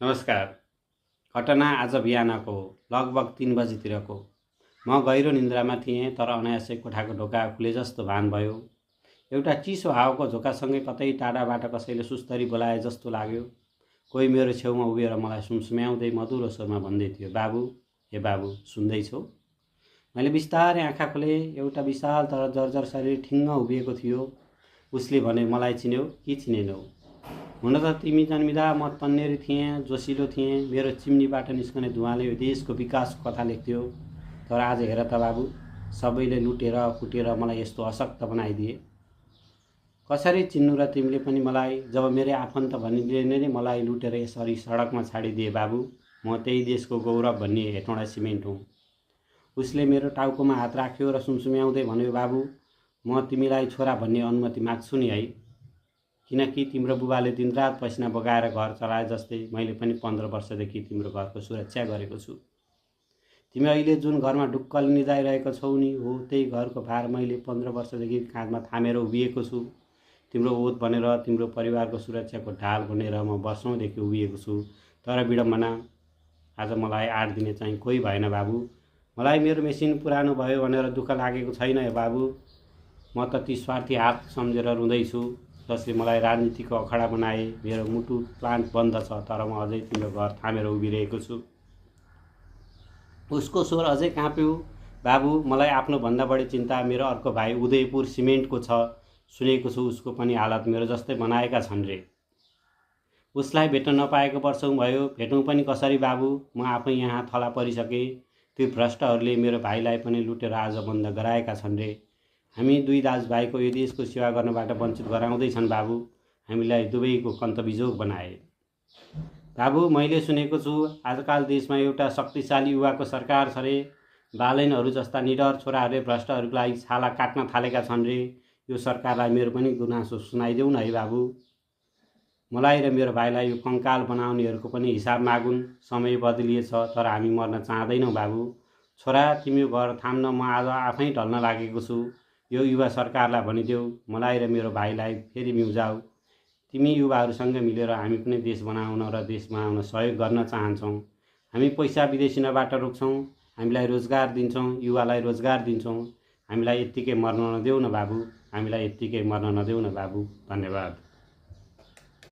नमस्कार। घटना आज बिहानको लगभग 3 बजीतिरको। म गहिरो निन्द्रामा थिएँ, तर अनायासै कोठाको ढोका खुले जस्तो भान भयो। एउटा चिसो हावाको झोकासँगै कतै टाढाबाट कसैले सुस्तरी बोलाए जस्तो लाग्यो। कोही मेरो छेउमा उभिएर मलाई सुमसुम्याउँदै मधुरो स्वरमा भन्दै थियो, बाबु, हे बाबु, सुन्दैछौ? मैले बिस्तारै आँखा खोलेँ। एउटा विशाल तर जर्जर शरीर ठिङ्ग उभिएको थियो। उसले भने, मलाई चिन्यौ कि चिनेनौ? हुन त तिमी जन्मिँदा म तन्नेरी थिएँ, जोसिलो थिएँ। मेरो चिम्नीबाट निस्कने धुवाँले यो देशको विकासको कथा लेख्थ्यो। तर आज हेर त बाबु, सबैले लुटेर कुटेर मलाई यस्तो अशक्त बनाइदिए। कसरी चिन्नु र तिमीले पनि मलाई, जब मेरै आफन्त भनिदिए नै मलाई लुटेर यसरी सडकमा छाडिदिए बाबु। म त्यही देशको गौरव भन्ने हेटौँडा सिमेन्ट हुँ। उसले मेरो टाउकोमा हात राख्यो र सुमसुम्याउँदै भन्यो, बाबु, म तिमीलाई छोरा भन्ने अनुमति माग्छु नि है। किनकि तिम्रो बुबाले दिनरात पसिना बगाएर घर चलाए जस्तै मैले पनि 15 वर्षदेखि तिम्रो घरको सुरक्षा गरेको छु। तिमी अहिले जुन घरमा ढुक्कल निदाइरहेको छौ नि, हो त्यही घरको भार मैले 15 वर्षदेखि काँधमा थामेर उभिएको छु। तिम्रो ओत बनेर, तिम्रो परिवारको सुरक्षाको ढाल बनेर म वर्षौँदेखि उभिएको छु। तर विडम्बना, आज मलाई आड दिने चाहिँ कोही भएन बाबु। मलाई मेरो मेसिन पुरानो भयो भनेर दुःख लागेको छैन हे बाबु। म त ती स्वार्थी हात सम्झेर रुँदैछु जसले मलाई राजनीतिको अखडा बनाए। मेरो मुटु प्लान्ट बन्द छ, तर म अझै तिम्रो घर थामेर उभिरहेको छु। उसको स्वर अझै काँप्यो। बाबु, मलाई आफ्नो भन्दा बढी चिन्ता मेरो अर्को भाइ उदयपुर सिमेन्टको छ। सुनेको छु उसको पनि हालत मेरो जस्तै बनाएका छन् रे। उसलाई भेट्न नपाएको वर्षौँ भयो। भेटौँ पनि कसरी बाबु? म आफै यहाँ थला परिसकेँ। ती भ्रष्टहरूले मेरो भाइलाई पनि लुटेर आज बन्द गराएका छन् रे। हामी दुई दाजुभाइको यो देशको सेवा गर्नबाट वञ्चित गराउँदैछन् बाबु। हामीलाई दुवैको कन्तबिजोग बनाए। बाबु, मैले सुनेको छु आजकाल देशमा एउटा शक्तिशाली युवाको सरकार छ रे। बालनहरू जस्ता निडर छोराहरूले भ्रष्टहरूलाई छाला काट्न थालेका छन् रे। यो सरकारलाई मेरो पनि गुनासो सुनाइदेऊ न है बाबु। मलाई र मेरो भाइलाई यो कङ्काल बनाउनेहरूको पनि हिसाब मागुन्। समय बदलिएछ, तर हामी मर्न चाहँदैनौँ बाबु। छोरा, तिमी घर थाम्न म आज आफै ढल्न लागेको छु। यो युवा सरकारलाई भनिदेऊ, मलाई र मेरो भाइलाई फेरि म्युजाऊ। तिमी युवाहरूसँग मिलेर हामी पनि देश बनाउन र देश बनाउन सहयोग गर्न चाहन्छौँ। हामी पैसा विदेशिनबाट रोक्छौँ, हामीलाई रोजगार दिन्छौँ, युवालाई रोजगार दिन्छौँ। हामीलाई यत्तिकै मर्न नदेऊ न बाबु। हामीलाई यत्तिकै मर्न नदेऊ न बाबु। धन्यवाद।